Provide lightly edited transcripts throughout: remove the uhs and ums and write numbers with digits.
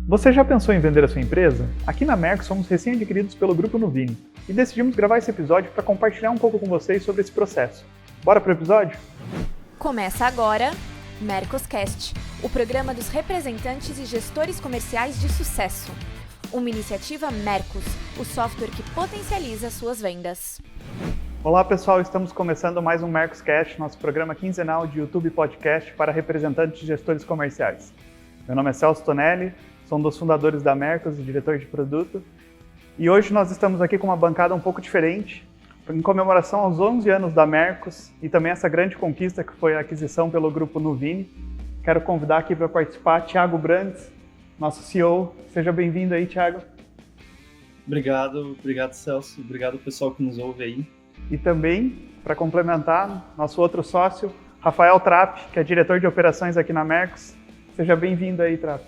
Você já pensou em vender a sua empresa? Aqui na Mercos somos recém-adquiridos pelo Grupo Nuvini e decidimos gravar esse episódio para compartilhar um pouco com vocês sobre esse processo. Bora pro episódio? Começa agora Mercoscast, o programa dos representantes e gestores comerciais de sucesso. Uma iniciativa Mercos, o software que potencializa suas vendas. Olá pessoal, estamos começando mais um Mercoscast, nosso programa quinzenal de YouTube Podcast para representantes e gestores comerciais. Meu nome é Celso Tonelli, sou um dos fundadores da Mercos e diretor de produto. E hoje nós estamos aqui com uma bancada um pouco diferente, em comemoração aos 11 anos da Mercos e também essa grande conquista que foi a aquisição pelo Grupo Nuvini. Quero convidar aqui para participar Thiago Brandes, nosso CEO. Seja bem-vindo aí, Thiago. Obrigado Celso, obrigado pessoal que nos ouve aí. E também, para complementar, nosso outro sócio, Rafael Trapp, que é diretor de operações aqui na Mercos. Seja bem-vindo aí, Trapp.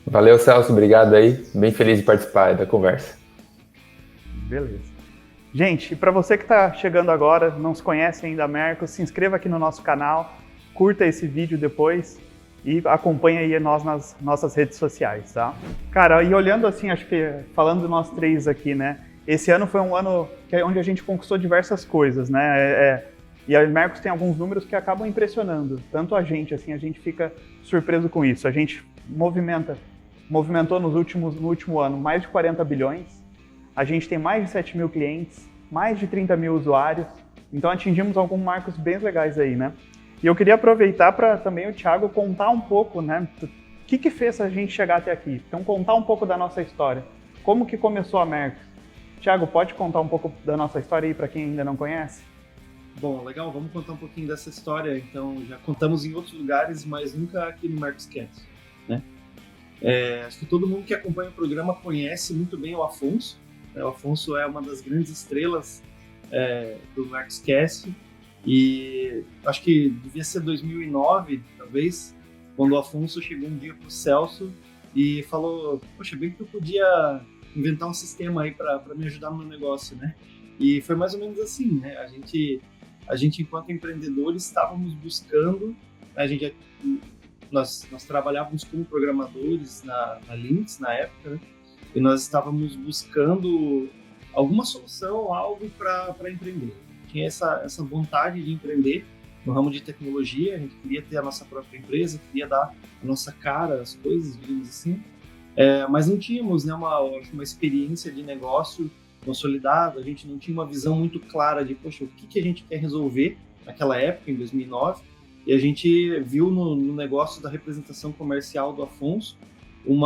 Valeu, Celso, obrigado aí. Bem feliz de participar da conversa. Beleza. Gente, e para você que está chegando agora, não se conhece ainda a Mercos, se inscreva aqui no nosso canal, curta esse vídeo depois e acompanhe aí nós nas nossas redes sociais, tá? Cara, e olhando assim, acho que falando de nós três aqui, né? Esse ano foi um ano onde a gente conquistou diversas coisas, né? E a Mercos tem alguns números que acabam impressionando, tanto a gente fica surpreso com isso. A gente movimentou no último ano mais de 40 bilhões, a gente tem mais de 7 mil clientes, mais de 30 mil usuários, então atingimos alguns marcos bem legais aí, né? E eu queria aproveitar para também o Thiago contar um pouco, né? O que fez a gente chegar até aqui? Então, contar um pouco da nossa história. Como que começou a Mercos? Thiago, pode contar um pouco da nossa história aí para quem ainda não conhece? Bom, legal, vamos contar um pouquinho dessa história. Então, já contamos em outros lugares, mas nunca aqui no Mercoscast, né? Acho que todo mundo que acompanha o programa conhece muito bem o Afonso. O Afonso é uma das grandes estrelas do Mercoscast e acho que devia ser 2009, talvez, quando o Afonso chegou um dia para o Celso e falou: poxa, bem que eu podia inventar um sistema aí para me ajudar no meu negócio, né? E foi mais ou menos assim, né? A gente enquanto empreendedores, estávamos buscando, nós trabalhávamos como programadores na Lynx na época, né? E nós estávamos buscando alguma solução, algo para empreender. Tinha essa vontade de empreender no ramo de tecnologia, a gente queria ter a nossa própria empresa, queria dar a nossa cara às coisas, digamos assim, mas não tínhamos, né, uma experiência de negócio consolidada, a gente não tinha uma visão muito clara de, poxa, o que a gente quer resolver naquela época, em 2009, e a gente viu no negócio da representação comercial do Afonso um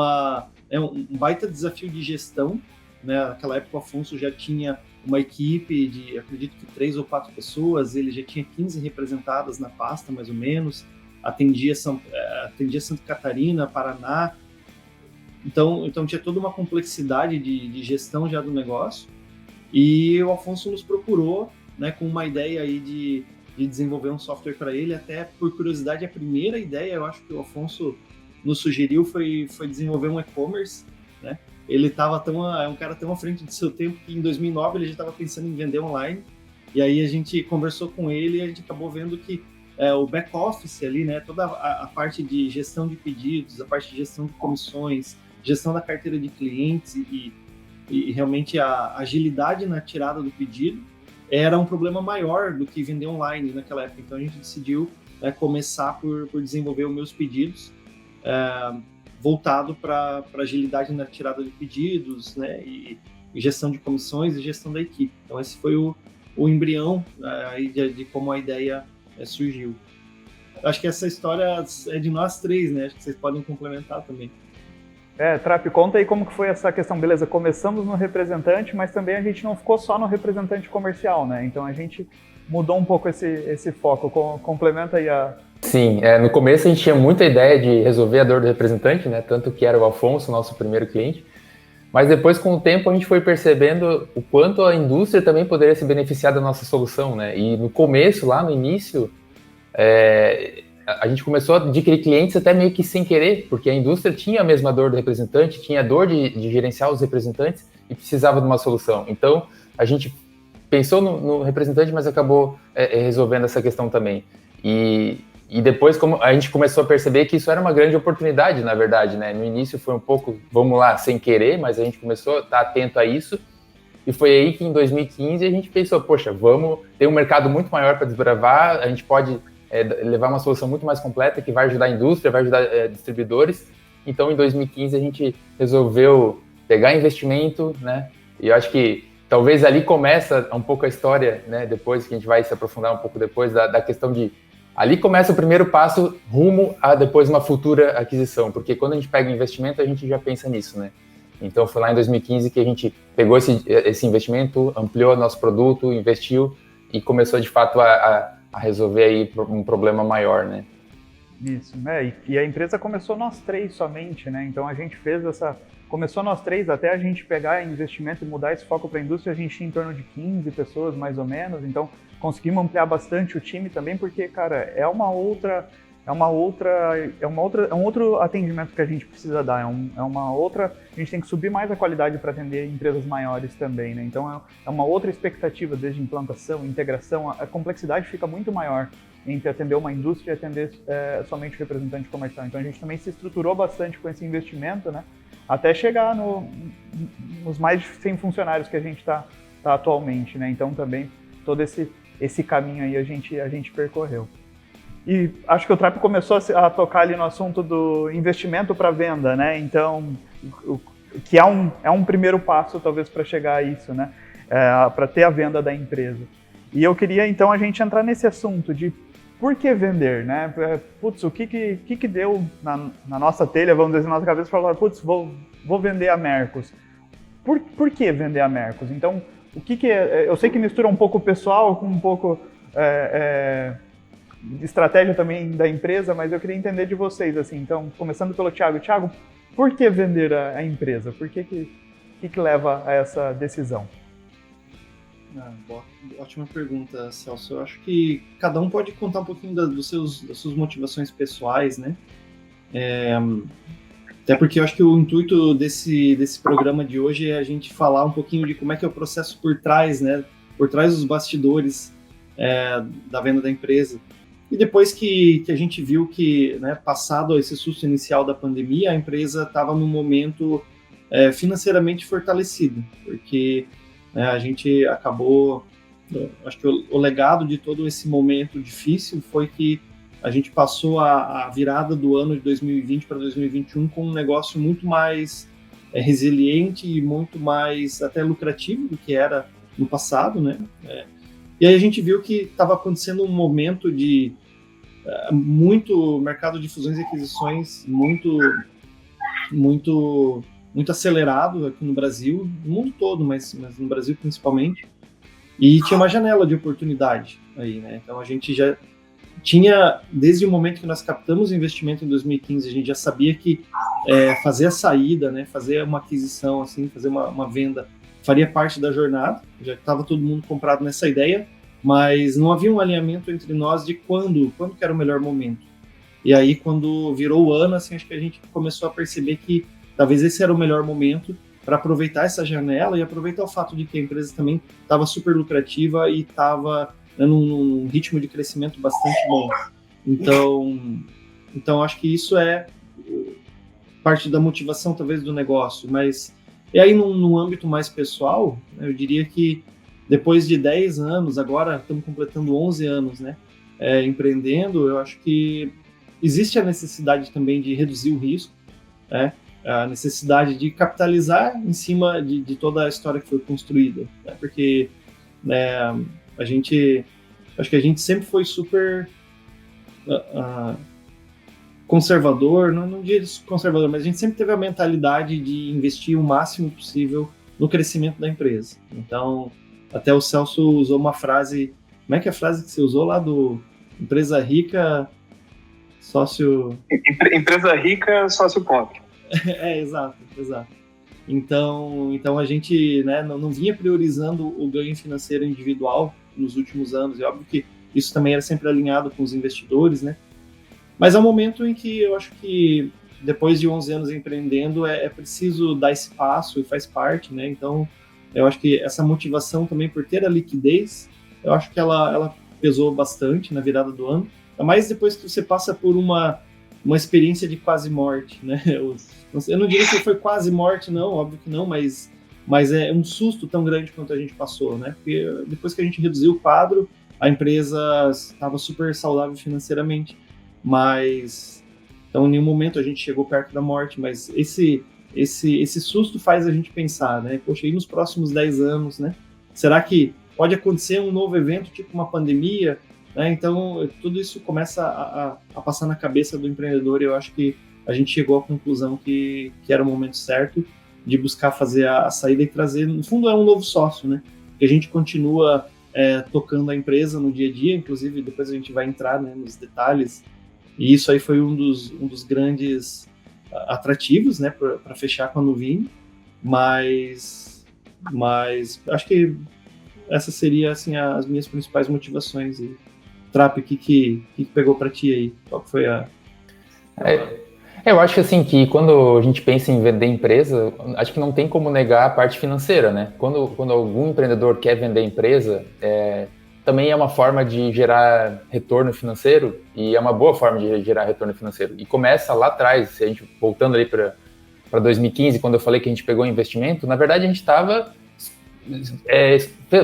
baita desafio de gestão, né? Naquela época o Afonso já tinha uma equipe de, acredito que 3 ou 4 pessoas, ele já tinha 15 representadas na pasta, mais ou menos, atendia Santa Catarina, Paraná, então tinha toda uma complexidade de gestão já do negócio, e o Afonso nos procurou, né, com uma ideia aí de desenvolver um software para ele. Até por curiosidade, a primeira ideia, eu acho que o Afonso nos sugeriu foi desenvolver um e-commerce, né? Ele é um cara tão à frente do seu tempo que em 2009 ele já estava pensando em vender online, e aí a gente conversou com ele e a gente acabou vendo que o back-office ali, né, toda a parte de gestão de pedidos, a parte de gestão de comissões, gestão da carteira de clientes e realmente a agilidade na tirada do pedido era um problema maior do que vender online naquela época. Então a gente decidiu começar por desenvolver os meus pedidos, voltado para agilidade na tirada de pedidos, né, e gestão de comissões e gestão da equipe. Então esse foi o embrião aí de como a ideia surgiu. Acho que essa história é de nós três, né? Acho que vocês podem complementar também. Trapp, conta aí como que foi essa questão. Beleza, começamos no representante, mas também a gente não ficou só no representante comercial, né? Então a gente mudou um pouco esse foco. Complementa aí a... Sim, no começo a gente tinha muita ideia de resolver a dor do representante, né? Tanto que era o Afonso, nosso primeiro cliente. Mas depois, com o tempo, a gente foi percebendo o quanto a indústria também poderia se beneficiar da nossa solução, né? E no começo, lá no início, a gente começou a adquirir clientes até meio que sem querer, porque a indústria tinha a mesma dor do representante, tinha a dor de gerenciar os representantes e precisava de uma solução. Então, a gente pensou no representante, mas acabou resolvendo essa questão também. E E depois como a gente começou a perceber que isso era uma grande oportunidade, na verdade, né? No início foi um pouco, vamos lá, sem querer, mas a gente começou a estar atento a isso. E foi aí que em 2015 a gente pensou, poxa, vamos ter um mercado muito maior para desbravar, a gente pode levar uma solução muito mais completa que vai ajudar a indústria, vai ajudar distribuidores. Então, em 2015 a gente resolveu pegar investimento, né? E eu acho que talvez ali começa um pouco a história, né? Depois que a gente vai se aprofundar um pouco depois da questão de... Ali começa o primeiro passo rumo a depois uma futura aquisição, porque quando a gente pega investimento, a gente já pensa nisso, né? Então, foi lá em 2015 que a gente pegou esse investimento, ampliou nosso produto, investiu e começou, de fato, a resolver aí um problema maior, né? Isso, né? E a empresa começou nós três somente, né? Então, a gente fez começou nós três, até a gente pegar investimento e mudar esse foco para a indústria, a gente tinha em torno de 15 pessoas, mais ou menos. Então, conseguimos ampliar bastante o time também, porque, cara, é um outro atendimento que a gente precisa dar, a gente tem que subir mais a qualidade para atender empresas maiores também, né? Então é uma outra expectativa, desde implantação, integração, a complexidade fica muito maior entre atender uma indústria e atender somente o representante comercial. Então a gente também se estruturou bastante com esse investimento, né? Até chegar nos mais de 100 funcionários que a gente está atualmente, né? Então também todo esse caminho aí a gente percorreu. E acho que o Trap começou a tocar ali no assunto do investimento para venda, né? Então, que é um primeiro passo, talvez, para chegar a isso, né? Para ter a venda da empresa. E eu queria, então, a gente entrar nesse assunto de por que vender, né? Putz, o que deu na nossa telha, vamos dizer, na nossa cabeça, para falar, putz, vou vender a Mercos. Por que vender a Mercos? Então, o que é? Eu sei que mistura um pouco o pessoal com um pouco... estratégia também da empresa, mas eu queria entender de vocês, assim, então, começando pelo Thiago. Thiago, por que vender a empresa? Por que leva a essa decisão? Ótima pergunta, Celso. Eu acho que cada um pode contar um pouquinho das suas motivações pessoais, né? Até porque eu acho que o intuito desse programa de hoje é a gente falar um pouquinho de como é que é o processo por trás, né? Por trás dos bastidores da venda da empresa. E depois que a gente viu que, né, passado esse susto inicial da pandemia, a empresa estava num momento financeiramente fortalecida, porque a gente acabou, acho que o legado de todo esse momento difícil foi que a gente passou a virada do ano de 2020 para 2021 com um negócio muito mais resiliente e muito mais até lucrativo do que era no passado, né? E aí a gente viu que estava acontecendo um momento de muito mercado de fusões e aquisições muito acelerado aqui no Brasil, no mundo todo, mas no Brasil principalmente. E tinha uma janela de oportunidade aí, né? Então a gente já tinha, desde o momento que nós captamos o investimento em 2015, a gente já sabia que fazer a saída, né, fazer uma aquisição, assim, fazer uma venda, faria parte da jornada. Já estava todo mundo comprado nessa ideia, mas não havia um alinhamento entre nós de quando que era o melhor momento. E aí, quando virou o ano, assim, acho que a gente começou a perceber que talvez esse era o melhor momento para aproveitar essa janela e aproveitar o fato de que a empresa também estava super lucrativa e estava num ritmo de crescimento bastante bom. Então acho que isso é parte da motivação, talvez, do negócio. Mas, e aí, num âmbito mais pessoal, eu diria que depois de 10 anos, agora estamos completando 11 anos, né, empreendendo, eu acho que existe a necessidade também de reduzir o risco, né, a necessidade de capitalizar em cima de toda a história que foi construída, né, porque acho que a gente sempre foi super conservador, não diria conservador, mas a gente sempre teve a mentalidade de investir o máximo possível no crescimento da empresa. Então, até o Celso usou uma frase, como é que é a frase que você usou lá do empresa rica, sócio... Empresa rica, sócio pobre. Exato. Então a gente, né, não vinha priorizando o ganho financeiro individual nos últimos anos, e óbvio que isso também era sempre alinhado com os investidores, né? Mas há um momento em que eu acho que depois de 11 anos empreendendo é preciso dar esse passo e faz parte, né? Então eu acho que essa motivação também por ter a liquidez, eu acho que ela pesou bastante na virada do ano. mais depois que você passa por uma experiência de quase morte, né? Eu não diria que foi quase morte, não, óbvio que não, mas é um susto tão grande quanto a gente passou, né? Porque depois que a gente reduziu o quadro, a empresa estava super saudável financeiramente, mas então em nenhum momento a gente chegou perto da morte, mas esse susto faz a gente pensar, né? Poxa, e nos próximos 10 anos, né? Será que pode acontecer um novo evento, tipo uma pandemia, né? Então, tudo isso começa a passar na cabeça do empreendedor, e eu acho que a gente chegou à conclusão que era o momento certo de buscar fazer a saída e trazer, no fundo, é um novo sócio, né? Que a gente continua tocando a empresa no dia a dia, inclusive depois a gente vai entrar, né, nos detalhes, e isso aí foi um dos grandes atrativos, né, para fechar com a Nuvini, mas acho que essas seriam, assim, as minhas principais motivações. E Trap, o que pegou para ti aí? Qual foi a... Eu acho que assim, que quando a gente pensa em vender empresa, acho que não tem como negar a parte financeira, né? Quando algum empreendedor quer vender empresa, também é uma forma de gerar retorno financeiro, e é uma boa forma de gerar retorno financeiro. E começa lá atrás, se a gente voltando ali para 2015, quando eu falei que a gente pegou investimento, na verdade a gente estava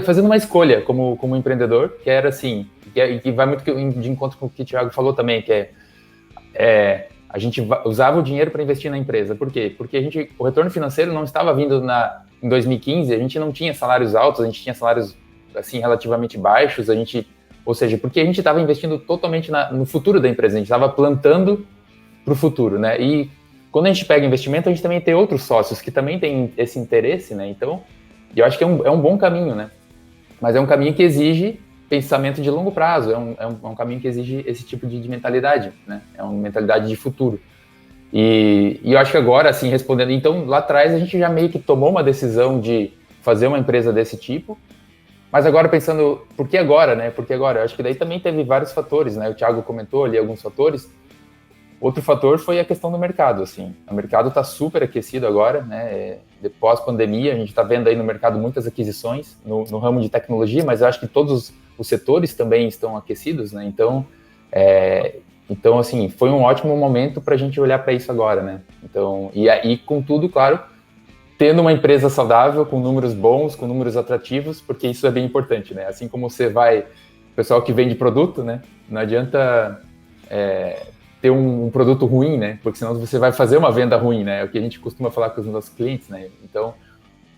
fazendo uma escolha como empreendedor, que era assim, que vai muito de encontro com o que o Thiago falou também, que a gente usava o dinheiro para investir na empresa. Por quê? Porque o retorno financeiro não estava vindo em 2015, a gente não tinha salários altos, a gente tinha salários assim relativamente baixos, ou seja, porque a gente estava investindo totalmente no futuro da empresa, a gente estava plantando para o futuro, né? E quando a gente pega investimento, a gente também tem outros sócios que também têm esse interesse, né? Então, eu acho que é um bom caminho, né? Mas é um caminho que exige pensamento de longo prazo, é um caminho que exige esse tipo de mentalidade, né? É uma mentalidade de futuro. E eu acho que agora, assim, respondendo, então lá atrás a gente já meio que tomou uma decisão de fazer uma empresa desse tipo, mas agora pensando, por que agora, né? Porque agora, eu acho que daí também teve vários fatores, né? O Thiago comentou ali alguns fatores. Outro fator foi a questão do mercado, assim. O mercado está super aquecido agora, né? Depois pandemia, a gente está vendo aí no mercado muitas aquisições no ramo de tecnologia, mas eu acho que todos os setores também estão aquecidos, né? Então, assim, foi um ótimo momento para a gente olhar para isso agora, né? Então, e aí, contudo, claro, tendo uma empresa saudável, com números bons, com números atrativos, porque isso é bem importante, né? Assim como você vai, pessoal que vende produto, né? Não adianta ter um produto ruim, né? Porque senão você vai fazer uma venda ruim, né? É o que a gente costuma falar com os nossos clientes, né? Então,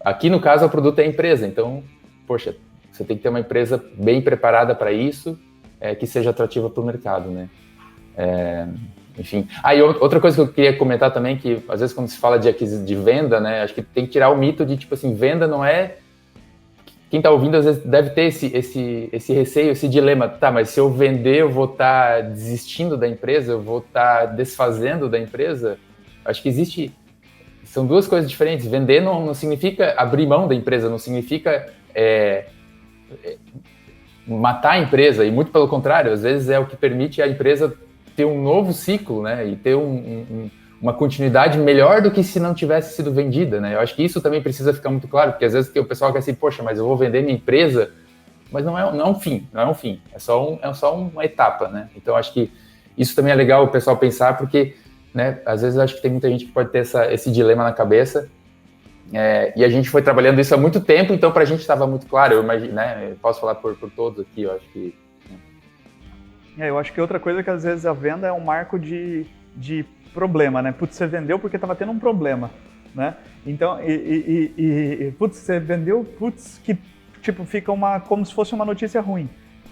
aqui no caso, o produto é a empresa. Então, poxa, você tem que ter uma empresa bem preparada para isso, que seja atrativa para o mercado, né? Enfim. E outra coisa que eu queria comentar também, que às vezes quando se fala de venda, né? Acho que tem que tirar o mito de, tipo assim, venda não é... Quem está ouvindo, às vezes, deve ter esse receio, esse dilema. Tá, mas se eu vender, eu vou estar desistindo da empresa, eu vou estar desfazendo da empresa? Acho que são duas coisas diferentes. Vender não significa abrir mão da empresa, não significa matar a empresa, e muito pelo contrário, às vezes é o que permite a empresa ter um novo ciclo, né? E ter uma continuidade melhor do que se não tivesse sido vendida, né? Eu acho que isso também precisa ficar muito claro, porque às vezes o pessoal quer assim, poxa, mas eu vou vender minha empresa, mas não é um fim, é só uma etapa, né? Então acho que isso também é legal o pessoal pensar, porque, né, às vezes eu acho que tem muita gente que pode ter esse dilema na cabeça, e a gente foi trabalhando isso há muito tempo, então pra gente estava muito claro, eu imagino, né? Eu posso falar por todos aqui, eu acho que... Eu acho que outra coisa é que às vezes a venda é um marco de problema, né? Putz, você vendeu porque estava tendo um problema, né? Então, putz, você vendeu, putz, que tipo, fica como se fosse uma notícia ruim.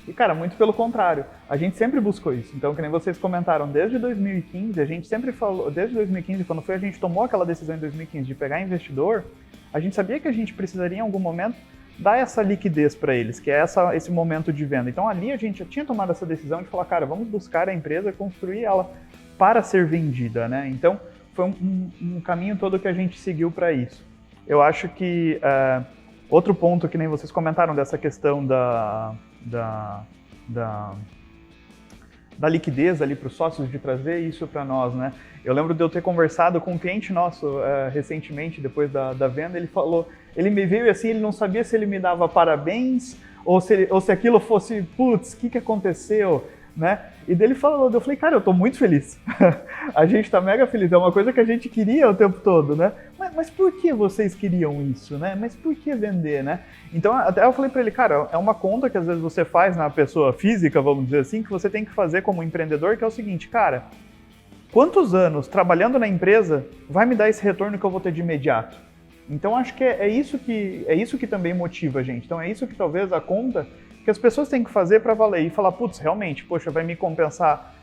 E, cara, muito pelo contrário. A gente sempre buscou isso. Então, que nem vocês comentaram, desde 2015, a gente sempre falou, desde 2015, quando a gente tomou aquela decisão em 2015 de pegar investidor, a gente sabia que a gente precisaria em algum momento dar essa liquidez para eles, que é esse momento de venda. Então, ali a gente já tinha tomado essa decisão de falar, cara, vamos buscar a empresa, construir ela para ser vendida, né? Então, foi um caminho todo que a gente seguiu para isso. Eu acho que outro ponto que nem vocês comentaram dessa questão da liquidez ali para os sócios, de trazer isso para nós, né? Eu lembro de eu ter conversado com um cliente nosso recentemente, depois da venda, ele me veio assim, ele não sabia se ele me dava parabéns ou se aquilo fosse, putz, o que aconteceu? né? E dele falou, eu falei, cara, eu tô muito feliz. A gente tá mega feliz, é uma coisa que a gente queria o tempo todo, né? Mas por que vocês queriam isso, né? Mas por que vender, né? Então, até eu falei pra ele, cara, é uma conta que às vezes você faz na pessoa física, vamos dizer assim, que você tem que fazer como empreendedor, que é o seguinte, cara, quantos anos trabalhando na empresa vai me dar esse retorno que eu vou ter de imediato? Então, acho que é isso que também motiva a gente. Então, é isso que talvez a conta que as pessoas têm que fazer para valer e falar, putz, realmente, poxa, vai me compensar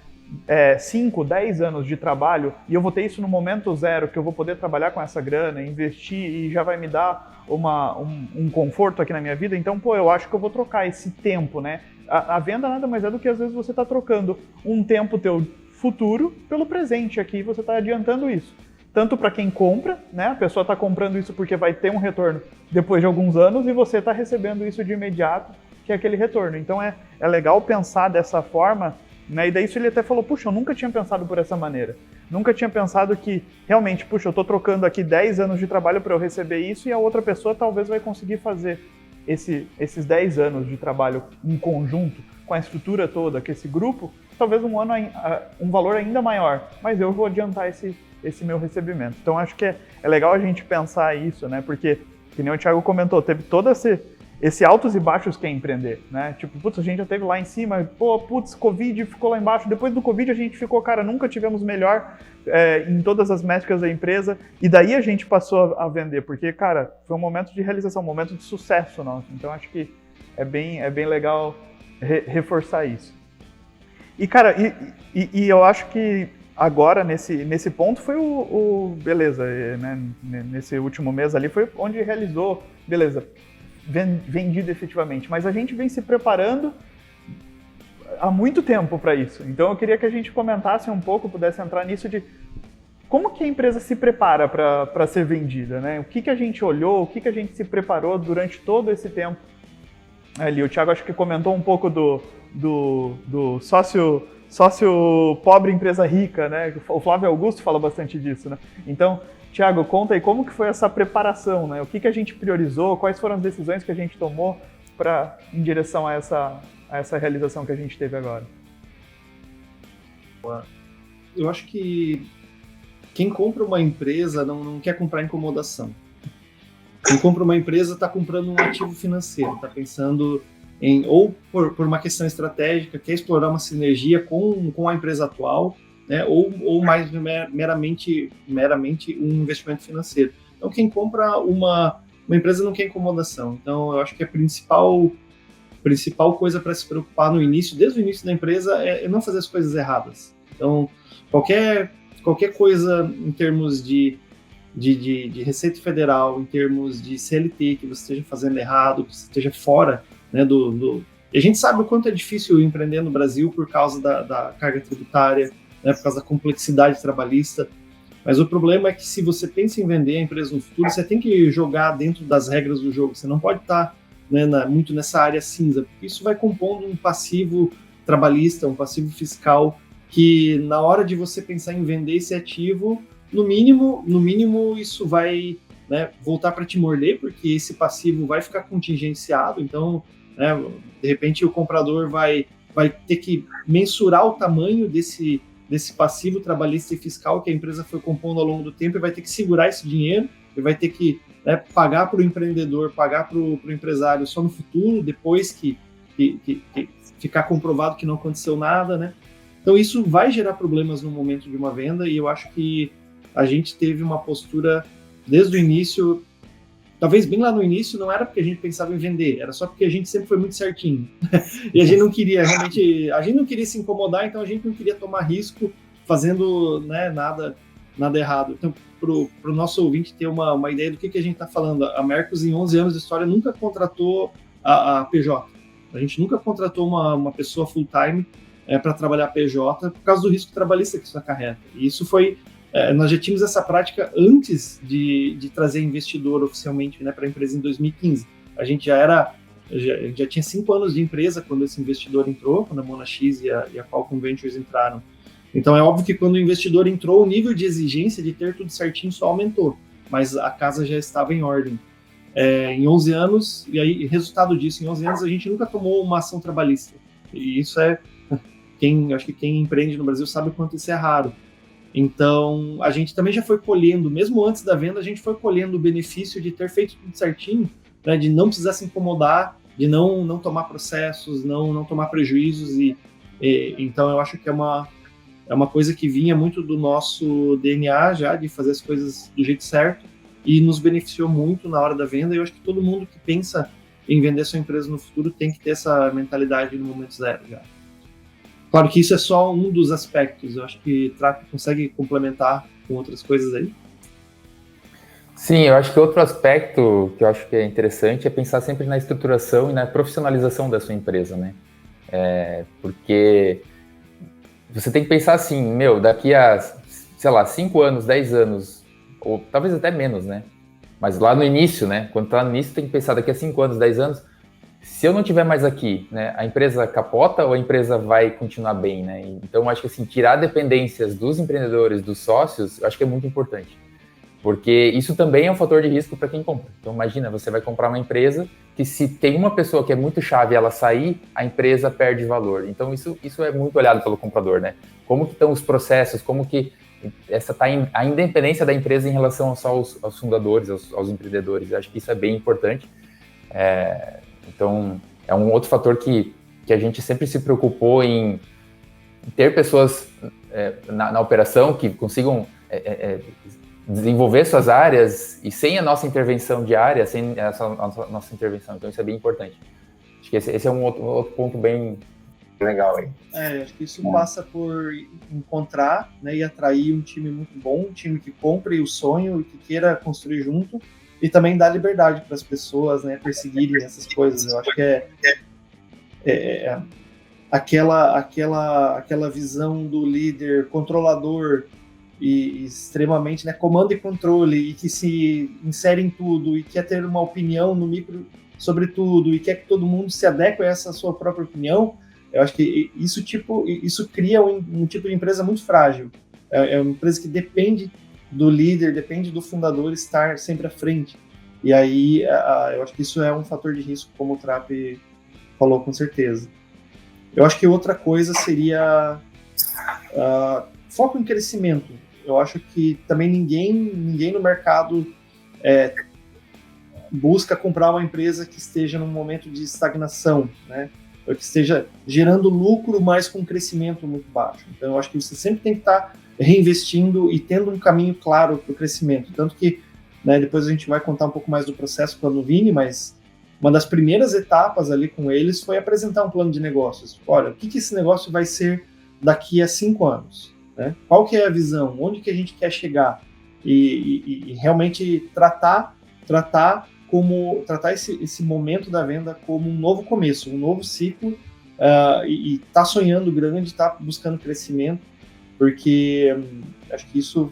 5, 10 anos de trabalho e eu vou ter isso no momento zero, que eu vou poder trabalhar com essa grana, investir e já vai me dar um conforto aqui na minha vida. Então, eu acho que eu vou trocar esse tempo, né? A venda nada mais é do que às vezes você está trocando um tempo teu futuro pelo presente aqui, você está adiantando isso. Tanto para quem compra, né? A pessoa está comprando isso porque vai ter um retorno depois de alguns anos e você está recebendo isso de imediato, que é aquele retorno. Então é legal pensar dessa forma, né? E daí isso ele até falou, puxa, eu nunca tinha pensado por essa maneira. Nunca tinha pensado que realmente, puxa, eu estou trocando aqui 10 anos de trabalho para eu receber isso e a outra pessoa talvez vai conseguir fazer esses 10 anos de trabalho em conjunto, com a estrutura toda, com esse grupo, talvez um valor ainda maior, mas eu vou adiantar esse meu recebimento. Então acho que é legal a gente pensar isso, né? Porque, que nem o Thiago comentou, teve todo esse altos e baixos que é empreender, né? Tipo, putz, a gente já teve lá em cima, Covid ficou lá embaixo, depois do Covid a gente ficou, cara, nunca tivemos melhor em todas as métricas da empresa, e daí a gente passou a vender, porque, cara, foi um momento de realização, um momento de sucesso nosso. Então acho que é bem legal reforçar isso. E, cara, e eu acho que agora, nesse ponto, foi beleza, né? Nesse último mês ali foi onde realizou, beleza, vendido efetivamente. Mas a gente vem se preparando há muito tempo para isso. Então eu queria que a gente comentasse um pouco, pudesse entrar nisso de como que a empresa se prepara para ser vendida, né? O que a gente olhou, o que a gente se preparou durante todo esse tempo ali. O Thiago acho que comentou um pouco do sócio pobre, empresa rica, né? O Flávio Augusto fala bastante disso, né? Então, Thiago, conta aí como que foi essa preparação, né? O que a gente priorizou, quais foram as decisões que a gente tomou em direção a essa realização que a gente teve agora? Eu acho que quem compra uma empresa não quer comprar incomodação. Quem compra uma empresa está comprando um ativo financeiro, está pensando ou por uma questão estratégica, quer explorar uma sinergia com a empresa atual, né, ou mais meramente um investimento financeiro. Então, quem compra uma empresa não quer incomodação. Então, eu acho que a principal coisa para se preocupar desde o início da empresa, é não fazer as coisas erradas. Então, qualquer coisa em termos de Receita Federal, em termos de CLT, que você esteja fazendo errado, que você esteja fora, né, E a gente sabe o quanto é difícil empreender no Brasil por causa da carga tributária, né, por causa da complexidade trabalhista, mas o problema é que se você pensa em vender a empresa no futuro, você tem que jogar dentro das regras do jogo, você não pode estar, né, muito nessa área cinza, porque isso vai compondo um passivo trabalhista, um passivo fiscal, que na hora de você pensar em vender esse ativo, no mínimo isso vai, né, voltar para te morder, porque esse passivo vai ficar contingenciado, então, né, de repente o comprador vai ter que mensurar o tamanho desse passivo trabalhista e fiscal que a empresa foi compondo ao longo do tempo e vai ter que segurar esse dinheiro e vai ter que, né, pagar para o empreendedor, pagar para o empresário só no futuro, depois que ficar comprovado que não aconteceu nada, né? Então isso vai gerar problemas no momento de uma venda e eu acho que a gente teve uma postura desde o início, talvez bem lá no início, não era porque a gente pensava em vender, era só porque a gente sempre foi muito certinho. E a gente não queria se incomodar, então a gente não queria tomar risco fazendo, né, nada errado. Então, para o nosso ouvinte ter uma ideia do que a gente está falando, a Mercos, em 11 anos de história, nunca contratou a PJ. A gente nunca contratou uma pessoa full-time para trabalhar PJ por causa do risco trabalhista que isso acarreta. E isso foi... nós já tínhamos essa prática antes de trazer investidor oficialmente, né, para a empresa em 2015. A gente já tinha 5 anos de empresa quando esse investidor entrou, quando a Monax e a Falcon Ventures entraram. Então é óbvio que quando o investidor entrou, o nível de exigência de ter tudo certinho só aumentou, mas a casa já estava em ordem. Em 11 anos, e aí resultado disso, em 11 anos a gente nunca tomou uma ação trabalhista. E isso Acho que quem empreende no Brasil sabe o quanto isso é raro. Então, a gente também já foi colhendo, mesmo antes da venda, a gente foi colhendo o benefício de ter feito tudo certinho, né, de não precisar se incomodar, de não tomar processos, não tomar prejuízos. Então, eu acho que é uma coisa que vinha muito do nosso DNA já, de fazer as coisas do jeito certo, e nos beneficiou muito na hora da venda. E eu acho que todo mundo que pensa em vender sua empresa no futuro tem que ter essa mentalidade no momento zero já. Claro que isso é só um dos aspectos. Eu acho que Trap consegue complementar com outras coisas aí. Sim, eu acho que outro aspecto que eu acho que é interessante é pensar sempre na estruturação e na profissionalização da sua empresa, né? Porque você tem que pensar assim, daqui a, sei lá, 5 anos, 10 anos, ou talvez até menos, né? Mas lá no início, né? Quando tá no início, tem que pensar daqui a 5 anos, 10 anos, se eu não estiver mais aqui, né, a empresa capota ou a empresa vai continuar bem, né? Então, acho que assim, tirar dependências dos empreendedores, dos sócios, eu acho que é muito importante. Porque isso também é um fator de risco para quem compra. Então, imagina, você vai comprar uma empresa que se tem uma pessoa que é muito chave e ela sair, a empresa perde valor. Então, isso é muito olhado pelo comprador, né? Como que estão os processos, como que a independência da empresa em relação só aos fundadores, aos empreendedores. Eu acho que isso é bem importante. Então, é um outro fator que a gente sempre se preocupou em ter pessoas na operação que consigam desenvolver suas áreas e sem a nossa intervenção diária, sem a nossa intervenção. Então, isso é bem importante. Acho que esse é um outro ponto bem legal aí. Acho que isso passa por encontrar, né, e atrair um time muito bom, um time que compre o sonho e que queira construir junto, e também dar liberdade para as pessoas, né, perseguirem essas coisas. Eu acho que aquela visão do líder controlador e extremamente, né, comando e controle, e que se insere em tudo e quer ter uma opinião no micro sobre tudo e quer que todo mundo se adeque a essa sua própria opinião. Eu acho que isso cria um tipo de empresa muito frágil. É uma empresa que depende do líder, depende do fundador estar sempre à frente. E aí, eu acho que isso é um fator de risco, como o Trap falou, com certeza. Eu acho que outra coisa seria foco em crescimento. Eu acho que também ninguém no mercado busca comprar uma empresa que esteja num momento de estagnação, né? Ou que esteja gerando lucro, mas com crescimento muito baixo. Então, eu acho que você sempre tem que estar reinvestindo e tendo um caminho claro para o crescimento. Tanto que, né, depois a gente vai contar um pouco mais do processo com a Nuvini, mas uma das primeiras etapas ali com eles foi apresentar um plano de negócios. Olha, o que esse negócio vai ser daqui a 5 anos? Né? Qual que é a visão? Onde que a gente quer chegar? E realmente tratar esse momento da venda como um novo começo, um novo ciclo, e tá sonhando grande, tá buscando crescimento, porque acho que isso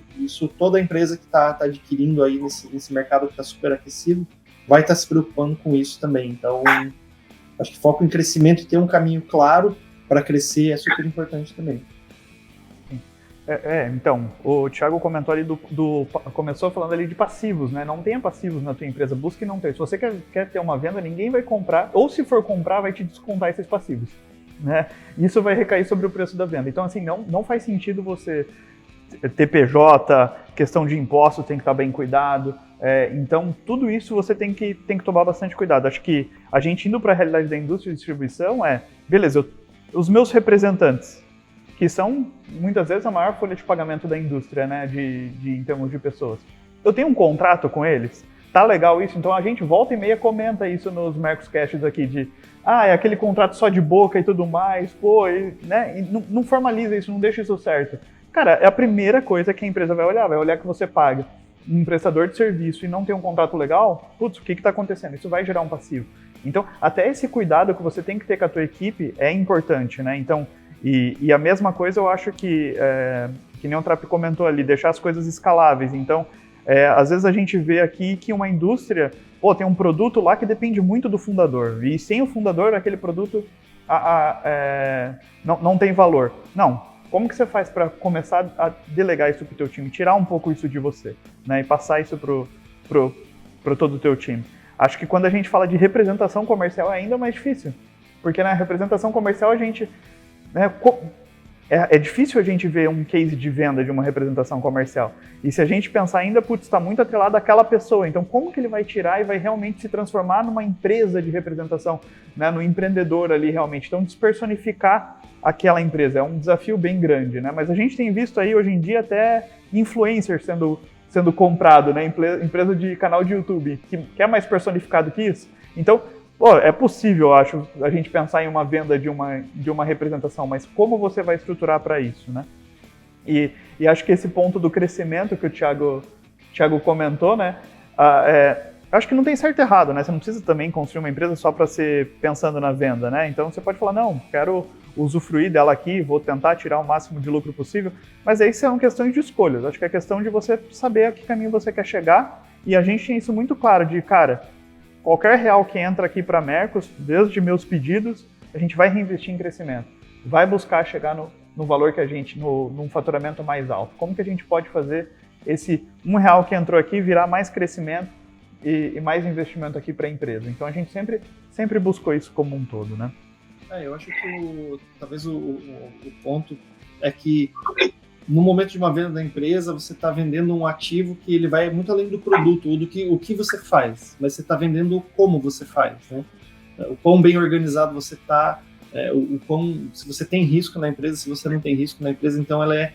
toda empresa que tá adquirindo aí nesse mercado que está super aquecido vai estar se preocupando com isso também. Então, acho que foco em crescimento e ter um caminho claro para crescer é super importante também. Então, o Thiago comentou ali começou falando ali de passivos, né? Não tenha passivos na tua empresa, busque não ter. Se você quer ter uma venda, ninguém vai comprar, ou se for comprar, vai te descontar esses passivos, né? Isso vai recair sobre o preço da venda. Então, assim, não faz sentido você ter PJ, questão de impostos tem que estar bem cuidado. Então, tudo isso você tem que tomar bastante cuidado. Acho que a gente indo para a realidade da indústria de distribuição beleza, os meus representantes, que são, muitas vezes, a maior folha de pagamento da indústria, né, em termos de pessoas. Eu tenho um contrato com eles, tá legal isso? Então a gente volta e meia comenta isso nos Mercoscasts aqui, é aquele contrato só de boca e tudo mais, né, e não formaliza isso, não deixa isso certo. Cara, é a primeira coisa que a empresa vai olhar que você paga um prestador de serviço e não tem um contrato legal, putz, o que está acontecendo? Isso vai gerar um passivo. Então, até esse cuidado que você tem que ter com a tua equipe é importante, né? Então, e a mesma coisa eu acho que nem o Trap comentou ali, deixar as coisas escaláveis. Então, às vezes a gente vê aqui que uma indústria, tem um produto lá que depende muito do fundador, e sem o fundador aquele produto não tem valor. Não, como que você faz para começar a delegar isso para o teu time, tirar um pouco isso de você, né, e passar isso para todo o teu time? Acho que quando a gente fala de representação comercial é ainda mais difícil, porque na representação comercial a gente né, é difícil a gente ver um case de venda de uma representação comercial. E se a gente pensar ainda, está muito atrelado àquela pessoa. Então, como que ele vai tirar e vai realmente se transformar numa empresa de representação, né, no empreendedor ali realmente? Então, despersonificar aquela empresa é um desafio bem grande, né? Mas a gente tem visto aí, hoje em dia, até influencers sendo comprado, né? Empresa de canal de YouTube, que é mais personificado que isso. Então, é possível, eu acho, a gente pensar em uma venda de uma representação, mas como você vai estruturar para isso, né? E acho que esse ponto do crescimento que o Thiago comentou, né? Acho que não tem certo e errado, né? Você não precisa também construir uma empresa só para ser pensando na venda, né? Então você pode falar, não, quero usufruir dela aqui, vou tentar tirar o máximo de lucro possível, mas aí são questões de escolhas. Acho que é questão de você saber a que caminho você quer chegar, e a gente tem isso muito claro de, cara, qualquer real que entra aqui para a Mercos, desde meus pedidos, a gente vai reinvestir em crescimento. Vai buscar chegar no valor que a gente, num faturamento mais alto. Como que a gente pode fazer esse R$1 que entrou aqui virar mais crescimento e mais investimento aqui para a empresa? Então a gente sempre buscou isso como um todo, né? Eu acho que talvez o ponto é que no momento de uma venda da empresa, você está vendendo um ativo que ele vai muito além do produto, ou o que você faz, mas você está vendendo como você faz, né? O quão bem organizado você está, se você tem risco na empresa, se você não tem risco na empresa, então ela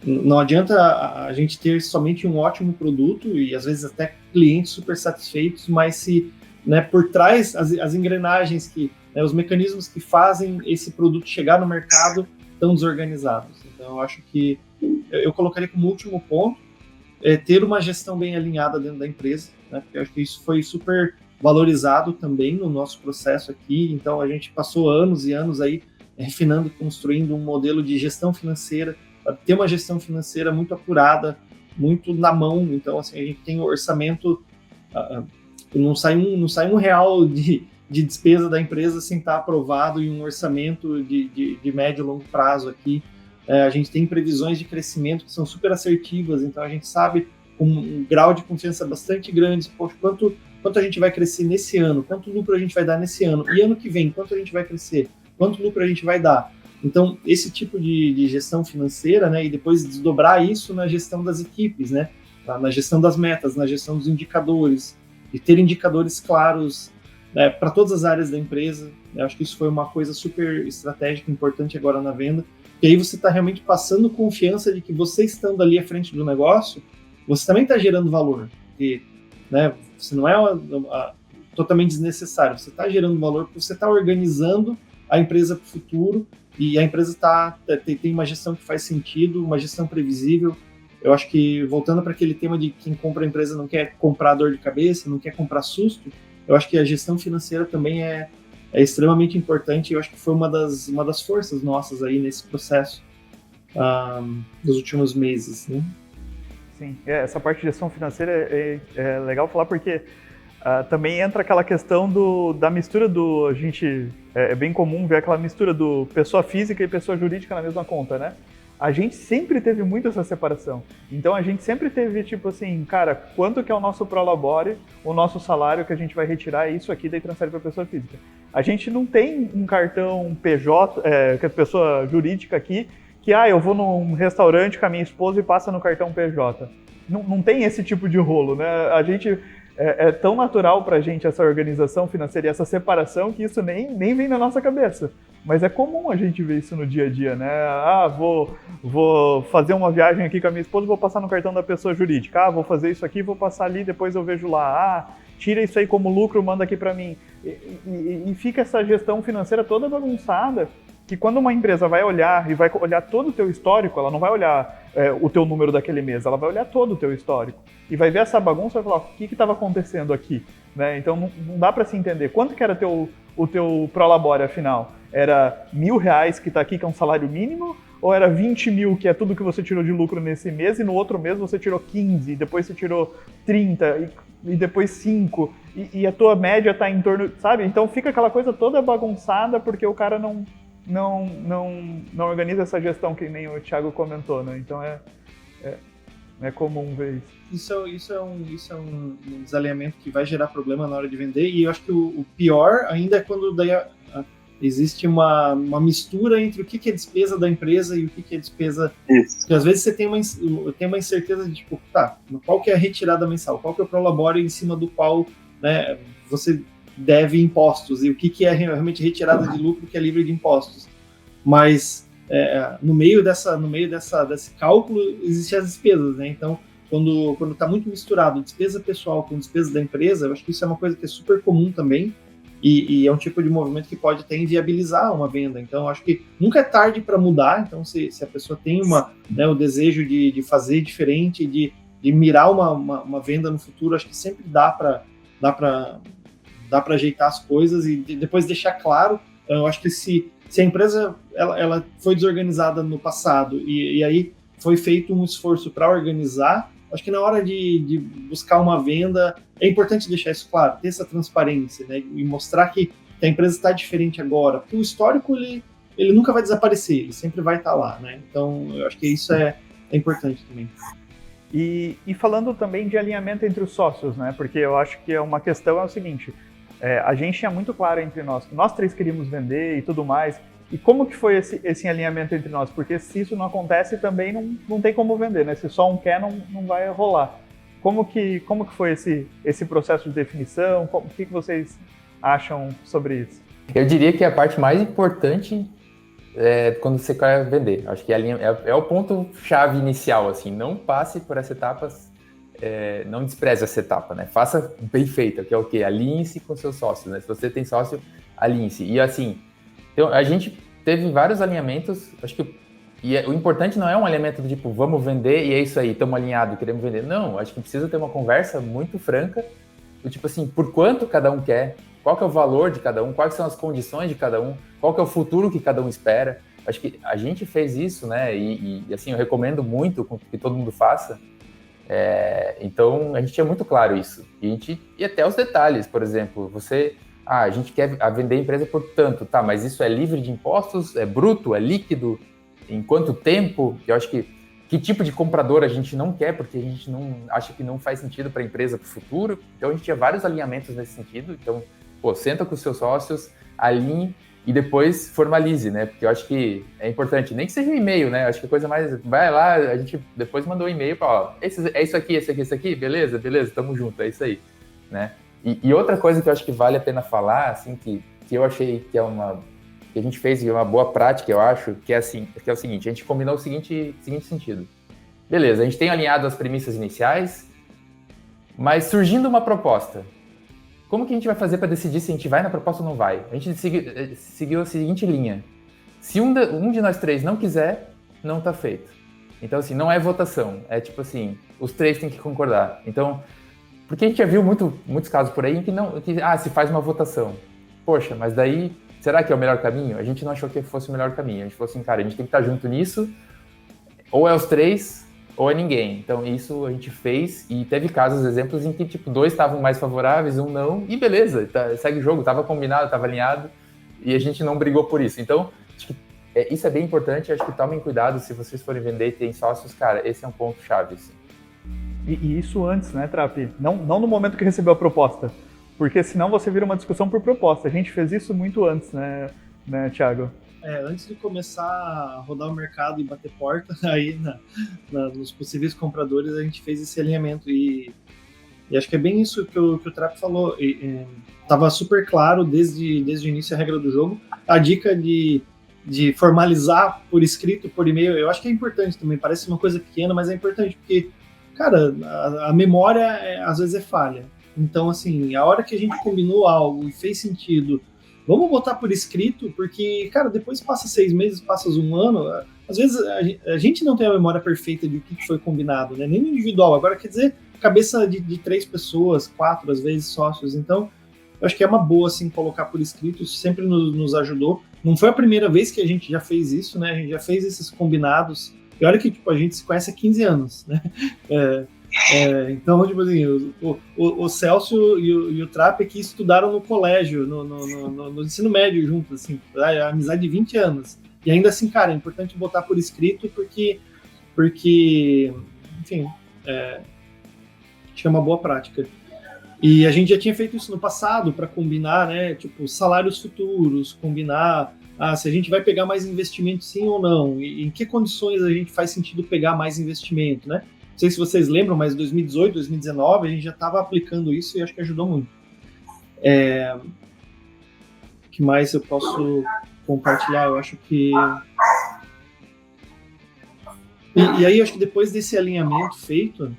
não adianta a gente ter somente um ótimo produto e às vezes até clientes super satisfeitos, mas se, né, por trás as engrenagens os mecanismos que fazem esse produto chegar no mercado tão desorganizados. Então, eu acho que eu colocaria como último ponto ter uma gestão bem alinhada dentro da empresa, né? Porque eu acho que isso foi super valorizado também no nosso processo aqui. Então, a gente passou anos e anos aí refinando e construindo um modelo de gestão financeira, para ter uma gestão financeira muito apurada, muito na mão. Então, assim, a gente tem o orçamento, não sai R$1 de despesa da empresa sem estar aprovado em um orçamento de médio e longo prazo aqui. A gente tem previsões de crescimento que são super assertivas, então a gente sabe com um grau de confiança bastante grande, poxa, quanto a gente vai crescer nesse ano, quanto lucro a gente vai dar nesse ano, e ano que vem, quanto a gente vai crescer, quanto lucro a gente vai dar. Então, esse tipo de gestão financeira, né, e depois desdobrar isso na gestão das equipes, né, na gestão das metas, na gestão dos indicadores, e ter indicadores claros para todas as áreas da empresa. Eu acho que isso foi uma coisa super estratégica, importante agora na venda, e aí você está realmente passando confiança de que você estando ali à frente do negócio, você também está gerando valor, porque, né, você não é totalmente desnecessário, você está gerando valor porque você está organizando a empresa para o futuro, e a empresa tem uma gestão que faz sentido, uma gestão previsível. Eu acho que, voltando para aquele tema de quem compra a empresa não quer comprar dor de cabeça, não quer comprar susto, eu acho que a gestão financeira também é extremamente importante, e eu acho que foi uma das forças nossas aí nesse processo dos últimos meses, né? Sim, essa parte de gestão financeira é legal falar porque também entra aquela questão da mistura a gente, é bem comum ver aquela mistura do pessoa física e pessoa jurídica na mesma conta, né? A gente sempre teve muito essa separação. Então a gente sempre teve tipo assim, cara, quanto que é o nosso prolabore, o nosso salário que a gente vai retirar, isso aqui daí transfere para a pessoa física. A gente não tem um cartão PJ, que é pessoa jurídica aqui, que eu vou num restaurante com a minha esposa e passa no cartão PJ. Não tem esse tipo de rolo, né? A gente é tão natural pra gente essa organização financeira e essa separação que isso nem vem na nossa cabeça. Mas é comum a gente ver isso no dia a dia, né? Vou fazer uma viagem aqui com a minha esposa, vou passar no cartão da pessoa jurídica. Vou fazer isso aqui, vou passar ali, depois eu vejo lá. Tira isso aí como lucro, manda aqui pra mim. E fica essa gestão financeira toda bagunçada, que quando uma empresa vai olhar e vai olhar todo o teu histórico, ela não vai olhar o teu número daquele mês, ela vai olhar todo o teu histórico. E vai ver essa bagunça e vai falar, o que estava acontecendo aqui? Né? Então não dá para se entender. Quanto que era o teu prolabore, afinal? Era R$1.000 que está aqui, que é um salário mínimo? Ou era 20 mil, que é tudo que você tirou de lucro nesse mês, e no outro mês você tirou 15, depois você tirou 30, e depois 5, e a tua média está em torno, sabe? Então fica aquela coisa toda bagunçada, porque o cara não organiza essa gestão, que nem o Thiago comentou, né? Então é comum ver isso. Isso é um desalinhamento que vai gerar problema na hora de vender, e eu acho que o pior ainda é quando daí existe uma mistura entre o que é despesa da empresa e o que é despesa... Isso. Porque às vezes você tem uma incerteza de, tipo, tá, qual que é a retirada mensal? Qual que é o prolabore em cima do qual, né, você deve impostos? E o que é realmente retirada de lucro que é livre de impostos? Mas no meio desse cálculo existem as despesas, né? Então, quando está muito misturado despesa pessoal com despesa da empresa, eu acho que isso é uma coisa que é super comum também, e é um tipo de movimento que pode até inviabilizar uma venda. Então, eu acho que nunca é tarde para mudar. Então, se a pessoa tem o desejo de fazer diferente, de mirar uma venda no futuro, acho que sempre dá para ajeitar as coisas e depois deixar claro. Eu acho que se a empresa ela foi desorganizada no passado e aí foi feito um esforço para organizar, acho que na hora de buscar uma venda, é importante deixar isso claro, ter essa transparência, né, e mostrar que a empresa está diferente agora, porque o histórico ele nunca vai desaparecer, ele sempre vai estar lá, né? Então, eu acho que isso é importante também. E falando também de alinhamento entre os sócios, né? Porque eu acho que uma questão é o seguinte, a gente tinha muito claro entre nós que nós três queríamos vender e tudo mais. E como que foi esse alinhamento entre nós? Porque se isso não acontece, também não tem como vender, né? Se só um quer, não vai rolar. Como que foi esse processo de definição? O que vocês acham sobre isso? Eu diria que a parte mais importante é quando você quer vender. Acho que é o ponto-chave inicial, assim. Não passe por essa etapa, não despreze essa etapa, né? Faça bem feita, que é o quê? Alinhe-se com seus sócios, né? Se você tem sócio, alinhe-se. E assim, então, a gente teve vários alinhamentos, acho que o importante não é um alinhamento do tipo, vamos vender e é isso aí, estamos alinhados, queremos vender. Não, acho que precisa ter uma conversa muito franca, do tipo assim, por quanto cada um quer, qual que é o valor de cada um, quais são as condições de cada um, qual que é o futuro que cada um espera. Acho que a gente fez isso, né, e assim, eu recomendo muito que todo mundo faça. Então, a gente tinha muito claro isso. E até os detalhes, por exemplo, a gente quer vender a empresa por tanto, tá, mas isso é livre de impostos, é bruto, é líquido, em quanto tempo? Eu acho que tipo de comprador a gente não quer, porque a gente não acha que não faz sentido para a empresa para o futuro. Então, a gente tinha vários alinhamentos nesse sentido. Então, senta com os seus sócios, alinhe e depois formalize, né? Porque eu acho que é importante, nem que seja um e-mail, né? Eu acho que a coisa mais... Vai lá, a gente depois mandou um e-mail para, é isso aqui, esse aqui, beleza, tamo junto, é isso aí, né? E outra coisa que eu acho que vale a pena falar, assim, que eu achei que que a gente fez e é uma boa prática, eu acho, que é o seguinte, a gente combinou o seguinte sentido. Beleza, a gente tem alinhado as premissas iniciais, mas surgindo uma proposta, como que a gente vai fazer para decidir se a gente vai na proposta ou não vai? A gente seguiu a seguinte linha. Se um de nós três não quiser, não tá feito. Então, assim, não é votação, é tipo assim, os três têm que concordar. Então, porque a gente já viu muitos casos por aí em que se faz uma votação. Poxa, mas daí, será que é o melhor caminho? A gente não achou que fosse o melhor caminho. A gente falou assim, cara, a gente tem que estar junto nisso, ou é os três, ou é ninguém. Então, isso a gente fez, e teve casos, exemplos, em que, tipo, 2 estavam mais favoráveis, um não, e beleza, segue o jogo, estava combinado, estava alinhado, e a gente não brigou por isso. Então, acho que isso é bem importante, acho que tomem cuidado se vocês forem vender e tem sócios, cara, esse é um ponto-chave, assim. E isso antes, né, Trapi? Não no momento que recebeu a proposta, porque senão você vira uma discussão por proposta. A gente fez isso muito antes, né Thiago? Antes de começar a rodar o mercado e bater porta, aí nos possíveis compradores, a gente fez esse alinhamento. E acho que é bem isso que o Trapi falou. Tava super claro desde o início a regra do jogo. A dica de formalizar por escrito, por e-mail, eu acho que é importante também. Parece uma coisa pequena, mas é importante, porque, cara, a memória às vezes é falha. Então, assim, a hora que a gente combinou algo e fez sentido, vamos botar por escrito, porque, cara, depois passa 6 meses, passa um ano, às vezes a gente não tem a memória perfeita de o que foi combinado, né? Nem no individual. Agora, quer dizer, cabeça de 3 pessoas, 4, às vezes, sócios. Então, eu acho que é uma boa, assim, colocar por escrito, isso sempre nos ajudou. Não foi a primeira vez que a gente já fez isso, né? A gente já fez esses combinados. E olha que, tipo, a gente se conhece há 15 anos, né? Então, tipo assim, o Celso e o Trapp aqui estudaram no colégio, no ensino médio juntos, assim, a amizade de 20 anos. E ainda assim, cara, é importante botar por escrito porque enfim, acho que é uma boa prática. E a gente já tinha feito isso no passado para combinar, né, tipo, salários futuros, combinar se a gente vai pegar mais investimento sim ou não, e em que condições a gente faz sentido pegar mais investimento, né? Não sei se vocês lembram, mas em 2018, 2019 a gente já estava aplicando isso e acho que ajudou muito. O que mais eu posso compartilhar? Eu acho que... E aí, acho que depois desse alinhamento feito,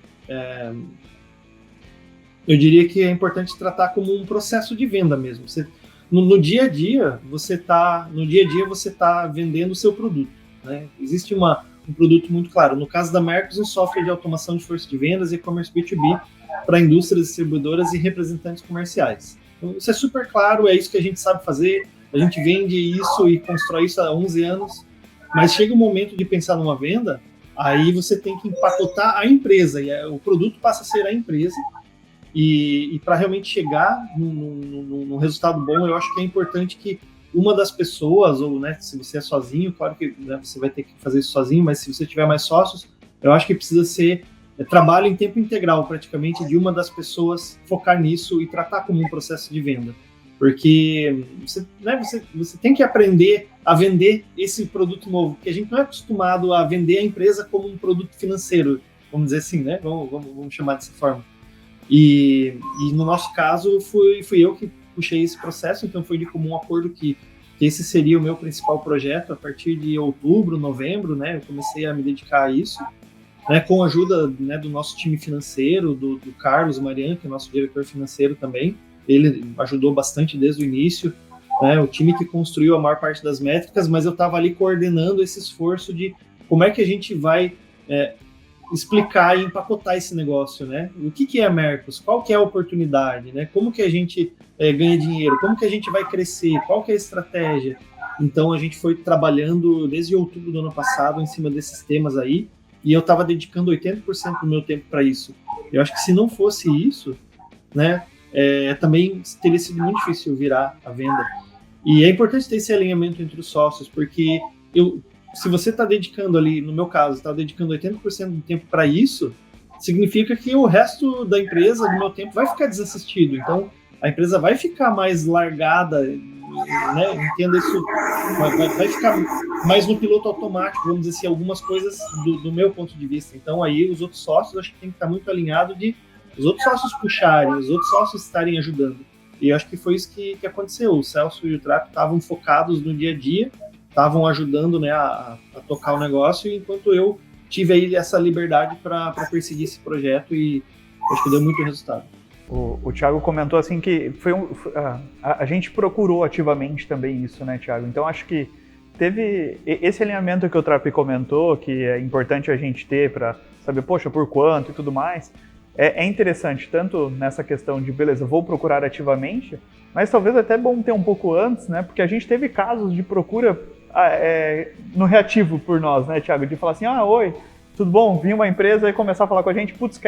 eu diria que é importante tratar como um processo de venda mesmo. No dia a dia, você está vendendo o seu produto, né? Existe um produto muito claro. No caso da Mercos, um software de automação de força de vendas e e-commerce B2B para indústrias, distribuidoras e representantes comerciais. Então, isso é super claro, é isso que a gente sabe fazer, a gente vende isso e constrói isso há 11 anos, mas chega o momento de pensar numa venda, aí você tem que empacotar a empresa, e o produto passa a ser a empresa, e para realmente chegar num resultado bom, eu acho que é importante que uma das pessoas, ou né, se você é sozinho, claro que né, você vai ter que fazer isso sozinho, mas se você tiver mais sócios, eu acho que precisa ser trabalho em tempo integral, praticamente, de uma das pessoas focar nisso e tratar como um processo de venda. Porque você tem que aprender a vender esse produto novo, porque a gente não é acostumado a vender a empresa como um produto financeiro, vamos dizer assim, né? Vamos chamar dessa forma. E no nosso caso, fui eu que puxei esse processo, então foi de comum acordo que esse seria o meu principal projeto. A partir de outubro, novembro, né, eu comecei a me dedicar a isso, né, com a ajuda né, do nosso time financeiro, do Carlos Marian, que é nosso diretor financeiro também. Ele ajudou bastante desde o início, né, o time que construiu a maior parte das métricas, mas eu estava ali coordenando esse esforço de como é que a gente vai explicar e empacotar esse negócio, né? O que é a Mercos? Qual que é a oportunidade, né? Como que a gente ganha dinheiro? Como que a gente vai crescer? Qual que é a estratégia? Então, a gente foi trabalhando desde outubro do ano passado em cima desses temas aí, e eu estava dedicando 80% do meu tempo para isso. Eu acho que se não fosse isso, né, também teria sido muito difícil virar a venda. E é importante ter esse alinhamento entre os sócios, porque se você está dedicando ali, no meu caso, está dedicando 80% do tempo para isso, significa que o resto da empresa, do meu tempo, vai ficar desassistido. Então, a empresa vai ficar mais largada, né? Entenda isso, vai ficar mais no piloto automático, vamos dizer assim, algumas coisas do meu ponto de vista. Então, aí, os outros sócios, acho que tem que estar muito alinhado de os outros sócios puxarem, os outros sócios estarem ajudando. E eu acho que foi isso que aconteceu. O Celso e o Trapp estavam focados no dia a dia, estavam ajudando né, a tocar o negócio, enquanto eu tive aí essa liberdade para perseguir esse projeto e acho que deu muito resultado. O Thiago comentou assim que a gente procurou ativamente também isso, né, Thiago? Então acho que teve esse alinhamento que o Trapp comentou, que é importante a gente ter para saber, poxa, por quanto e tudo mais. É interessante, tanto nessa questão de, beleza, vou procurar ativamente, mas talvez até bom ter um pouco antes, né? Porque a gente teve casos de procura no reativo por nós, né, Thiago? De falar assim, oi, tudo bom? Vim uma empresa e começar a falar com a gente, putz,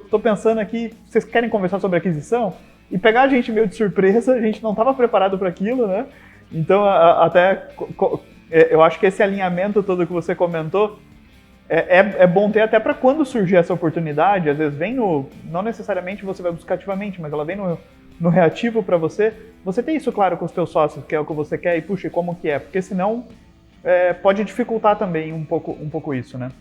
tô pensando aqui, vocês querem conversar sobre aquisição? E pegar a gente meio de surpresa, a gente não estava preparado para aquilo, né? Então, eu acho que esse alinhamento todo que você comentou, é bom ter até para quando surgir essa oportunidade, às vezes vem não necessariamente você vai buscar ativamente, mas ela vem no reativo para você ter isso claro com os teus sócios, que é o que você quer, e puxa, como que é, porque senão pode dificultar também um pouco isso, né?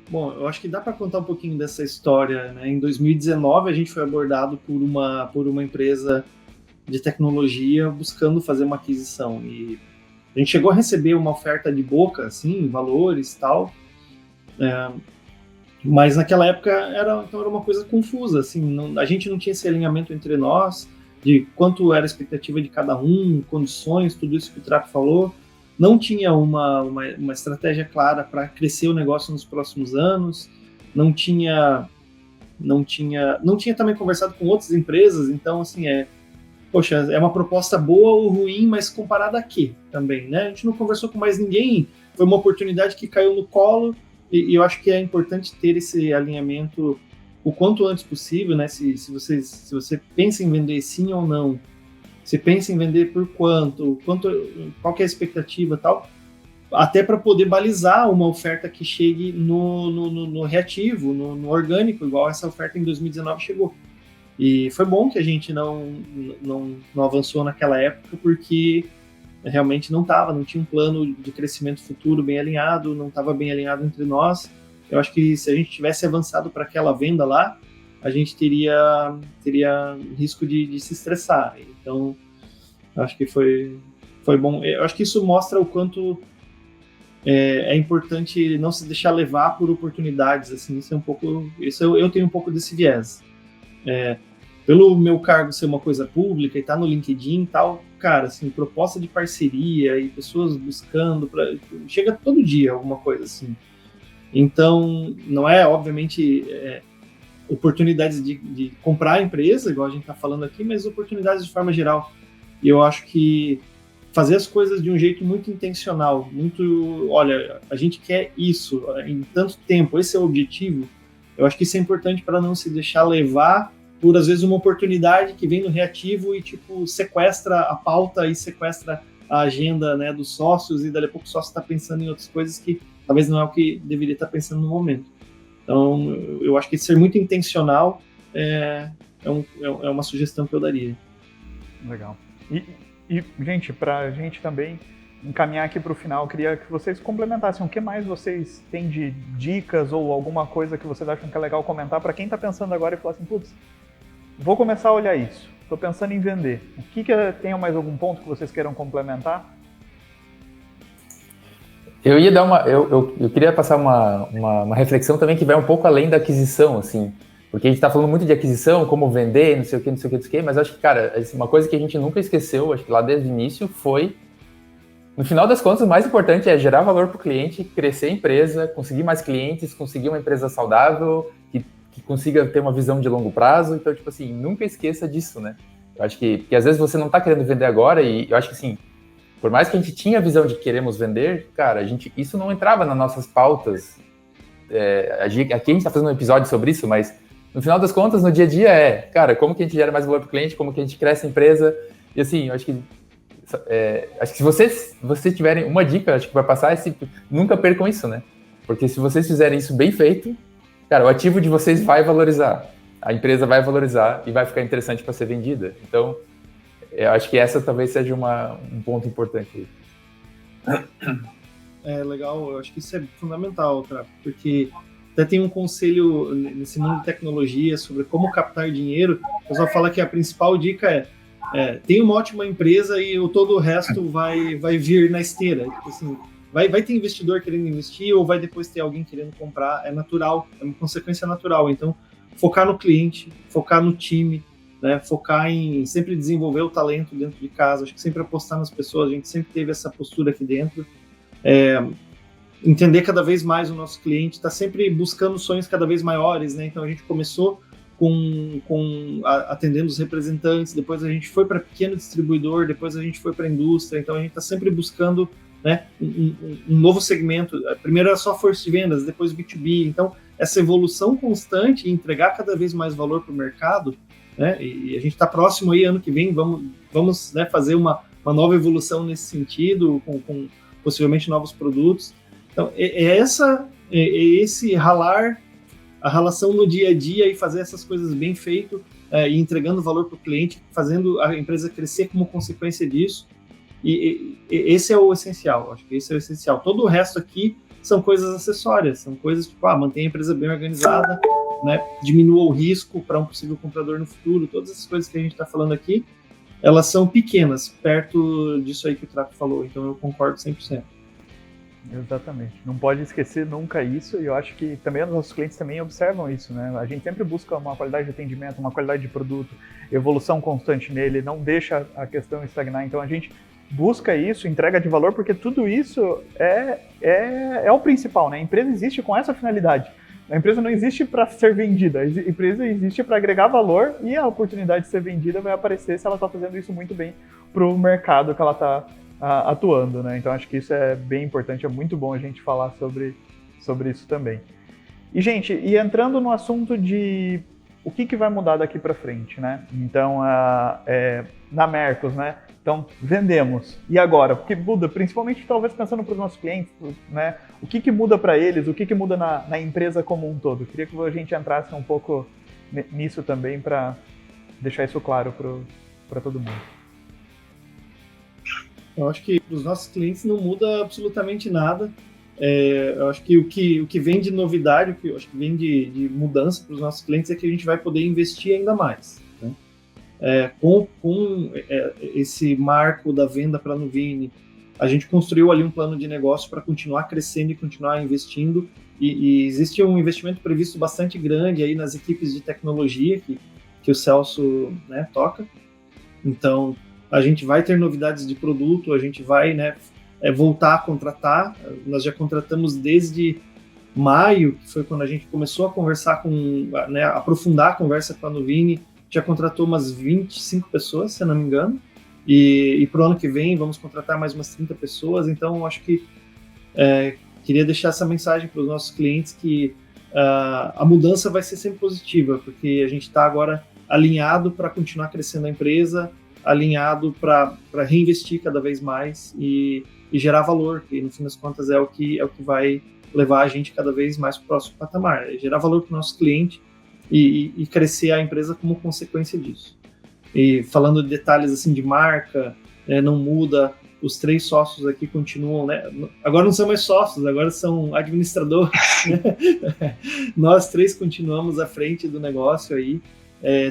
Bom, eu acho que dá para contar um pouquinho dessa história, né? Em 2019 a gente foi abordado por uma empresa de tecnologia buscando fazer uma aquisição, e a gente chegou a receber uma oferta de boca, assim, valores e tal, mas naquela época era uma coisa confusa, assim, a gente não tinha esse alinhamento entre nós, de quanto era a expectativa de cada um, condições, tudo isso que o Trapp falou, não tinha uma estratégia clara para crescer o negócio nos próximos anos, não tinha também conversado com outras empresas, então, assim, poxa, é uma proposta boa ou ruim, mas comparada a quê também, né? A gente não conversou com mais ninguém, foi uma oportunidade que caiu no colo, e eu acho que é importante ter esse alinhamento o quanto antes possível, né? Se você pensa em vender sim ou não, se pensa em vender por quanto, qual que é a expectativa e tal, até para poder balizar uma oferta que chegue no reativo, no orgânico, igual essa oferta em 2019 chegou. E foi bom que a gente não avançou naquela época, porque realmente não tinha um plano de crescimento futuro bem alinhado, não estava bem alinhado entre nós. Eu acho que se a gente tivesse avançado para aquela venda lá, a gente teria risco de se estressar. Então, acho que foi bom. Eu acho que isso mostra o quanto é importante não se deixar levar por oportunidades. Assim, eu tenho um pouco desse viés. Pelo meu cargo ser uma coisa pública e estar no LinkedIn e tal, cara, assim, proposta de parceria e pessoas buscando, chega todo dia alguma coisa assim. Então, não é, obviamente, oportunidades de comprar a empresa, igual a gente está falando aqui, mas oportunidades de forma geral. E eu acho que fazer as coisas de um jeito muito intencional, olha, a gente quer isso em tanto tempo, esse é o objetivo. Eu acho que isso é importante para não se deixar levar por, às vezes, uma oportunidade que vem no reativo e, tipo, sequestra a pauta e sequestra a agenda, né, dos sócios, e dali a pouco o sócio está pensando em outras coisas que talvez não é o que deveria estar pensando no momento. Então, eu acho que ser muito intencional é uma sugestão que eu daria. Legal. E gente, para a gente também encaminhar aqui para o final, eu queria que vocês complementassem o que mais vocês têm de dicas ou alguma coisa que vocês acham que é legal comentar para quem está pensando agora e falar assim, putz, vou começar a olhar isso, estou pensando em vender. Tem mais algum ponto que vocês queiram complementar? Eu ia dar eu queria passar uma reflexão também que vai um pouco além da aquisição, assim, porque a gente está falando muito de aquisição, como vender, não sei o que, mas acho que, cara, uma coisa que a gente nunca esqueceu, acho que lá desde o início, foi, no final das contas, o mais importante é gerar valor para o cliente, crescer a empresa, conseguir mais clientes, conseguir uma empresa saudável, que consiga ter uma visão de longo prazo. Então, tipo assim, nunca esqueça disso, né? Eu acho que às vezes você não está querendo vender agora, e eu acho que, assim, por mais que a gente tinha a visão de que queremos vender, cara, isso não entrava nas nossas pautas. Aqui a gente está fazendo um episódio sobre isso, mas no final das contas, no dia a dia cara, como que a gente gera mais valor para o cliente, como que a gente cresce a empresa. E assim, eu acho que se vocês tiverem uma dica, acho que vai passar, nunca percam isso, né? Porque se vocês fizerem isso bem feito, cara, o ativo de vocês vai valorizar, a empresa vai valorizar e vai ficar interessante para ser vendida. Então, eu acho que essa talvez seja um ponto importante aí. Legal, eu acho que isso é fundamental, tá? Porque até tem um conselho nesse mundo de tecnologia sobre como captar dinheiro. O pessoal fala que a principal dica tem uma ótima empresa e todo o resto vai vir na esteira. Tipo assim, vai ter investidor querendo investir ou vai depois ter alguém querendo comprar. É natural, é uma consequência natural. Então, focar no cliente, focar no time, né? Focar em sempre desenvolver o talento dentro de casa. Acho que sempre apostar nas pessoas. A gente sempre teve essa postura aqui dentro. Entender cada vez mais o nosso cliente, está sempre buscando sonhos cada vez maiores, né? Então a gente começou atendendo os representantes, depois a gente foi para pequeno distribuidor, depois a gente foi para a indústria, então a gente está sempre buscando, né, um novo segmento. Primeiro era só força de vendas, depois B2B, então essa evolução constante e entregar cada vez mais valor para o mercado, né? E a gente está próximo aí, ano que vem, vamos né, fazer uma nova evolução nesse sentido, com possivelmente novos produtos. Então, esse ralar, a relação no dia a dia e fazer essas coisas bem feito e entregando valor para o cliente, fazendo a empresa crescer como consequência disso. E esse é o essencial, acho que esse é o essencial. Todo o resto aqui são coisas acessórias, são coisas tipo, mantenha a empresa bem organizada, né, diminua o risco para um possível comprador no futuro. Todas essas coisas que a gente está falando aqui, elas são pequenas, perto disso aí que o Trapo falou, então eu concordo 100%. Exatamente. Não pode esquecer nunca isso, e eu acho que também os nossos clientes também observam isso, né? A gente sempre busca uma qualidade de atendimento, uma qualidade de produto, evolução constante nele, não deixa a questão estagnar. Então a gente busca isso, entrega de valor, porque tudo isso é o principal, né? A empresa existe com essa finalidade. A empresa não existe para ser vendida, a empresa existe para agregar valor, e a oportunidade de ser vendida vai aparecer se ela está fazendo isso muito bem para o mercado que ela está atuando, né? Então acho que isso é bem importante, é muito bom a gente falar sobre isso também. E, gente, entrando no assunto de o que vai mudar daqui para frente, né? Então, na Mercos, né? Então, vendemos. E agora? O que muda? Principalmente, talvez, pensando para os nossos clientes, né? O que muda para eles? O que muda na empresa como um todo? Queria que a gente entrasse um pouco nisso também para deixar isso claro para todo mundo. Eu acho que para os nossos clientes não muda absolutamente nada. Eu acho que o que vem de novidade, o que eu acho que vem de mudança para os nossos clientes é que a gente vai poder investir ainda mais, né? Com esse marco da venda para a Nuvini, a gente construiu ali um plano de negócio para continuar crescendo e continuar investindo, e existe um investimento previsto bastante grande aí nas equipes de tecnologia que o Celso, né, toca. Então, a gente vai ter novidades de produto, a gente vai, né, voltar a contratar. Nós já contratamos desde maio, que foi quando a gente começou a conversar né, aprofundar a conversa com a Nuvini, já contratou umas 25 pessoas, se eu não me engano, e para o ano que vem vamos contratar mais umas 30 pessoas. Então, acho que queria deixar essa mensagem para os nossos clientes que a mudança vai ser sempre positiva, porque a gente está agora alinhado para continuar crescendo a empresa, alinhado para reinvestir cada vez mais e gerar valor, que no fim das contas é o que vai levar a gente cada vez mais para o próximo patamar, gerar valor para o nosso cliente e crescer a empresa como consequência disso. E falando de detalhes assim de marca, não muda, os 3 sócios aqui continuam, né? Agora não são mais sócios, agora são administradores, né? Nós 3 continuamos à frente do negócio aí,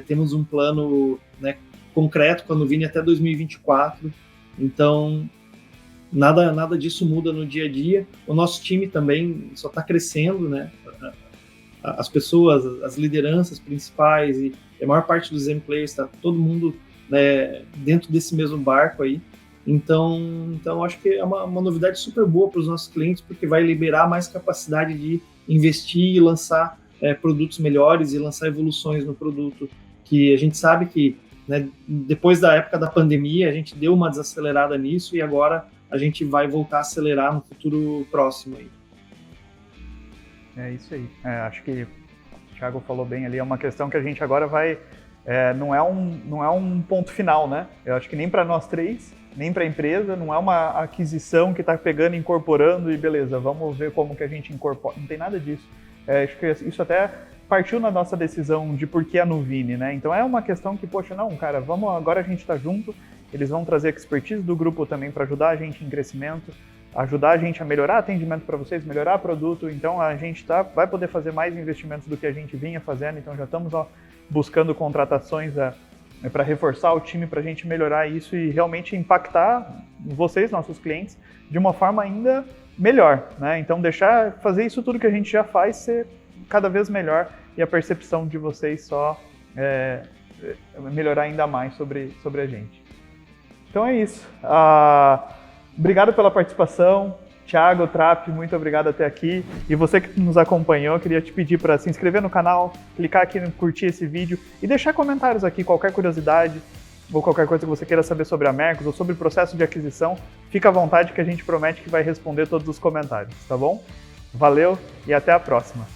temos um plano, né, concreto com a Nuvini até 2024, então nada disso muda no dia a dia. O nosso time também só está crescendo, né? As pessoas, as lideranças principais e a maior parte dos M-Players está todo mundo, né, dentro desse mesmo barco aí. Então acho que é uma novidade super boa para os nossos clientes, porque vai liberar mais capacidade de investir e lançar produtos melhores e lançar evoluções no produto, que a gente sabe que, né, depois da época da pandemia a gente deu uma desacelerada nisso e agora a gente vai voltar a acelerar no futuro próximo aí. É isso aí. Acho que o Thiago falou bem ali, é uma questão que a gente agora vai... não é um ponto final, né? Eu acho que nem para nós 3, nem para a empresa, não é uma aquisição que está pegando, incorporando e beleza, vamos ver como que a gente incorpora. Não tem nada disso. Acho que isso até partiu na nossa decisão de por que a Nuvini, né? Então é uma questão que, poxa, não, cara, vamos, agora a gente está junto, eles vão trazer a expertise do grupo também para ajudar a gente em crescimento, ajudar a gente a melhorar atendimento para vocês, melhorar produto, então a gente vai poder fazer mais investimentos do que a gente vinha fazendo, então já estamos buscando contratações para reforçar o time, para a gente melhorar isso e realmente impactar vocês, nossos clientes, de uma forma ainda melhor, né? Então fazer isso tudo que a gente já faz ser cada vez melhor e a percepção de vocês só melhorar ainda mais sobre a gente. Então é isso. Obrigado pela participação. Thiago, Trapp, muito obrigado até aqui. E você que nos acompanhou, eu queria te pedir para se inscrever no canal, clicar aqui no curtir esse vídeo e deixar comentários aqui, qualquer curiosidade ou qualquer coisa que você queira saber sobre a Mercos ou sobre o processo de aquisição, fica à vontade que a gente promete que vai responder todos os comentários, tá bom? Valeu e até a próxima.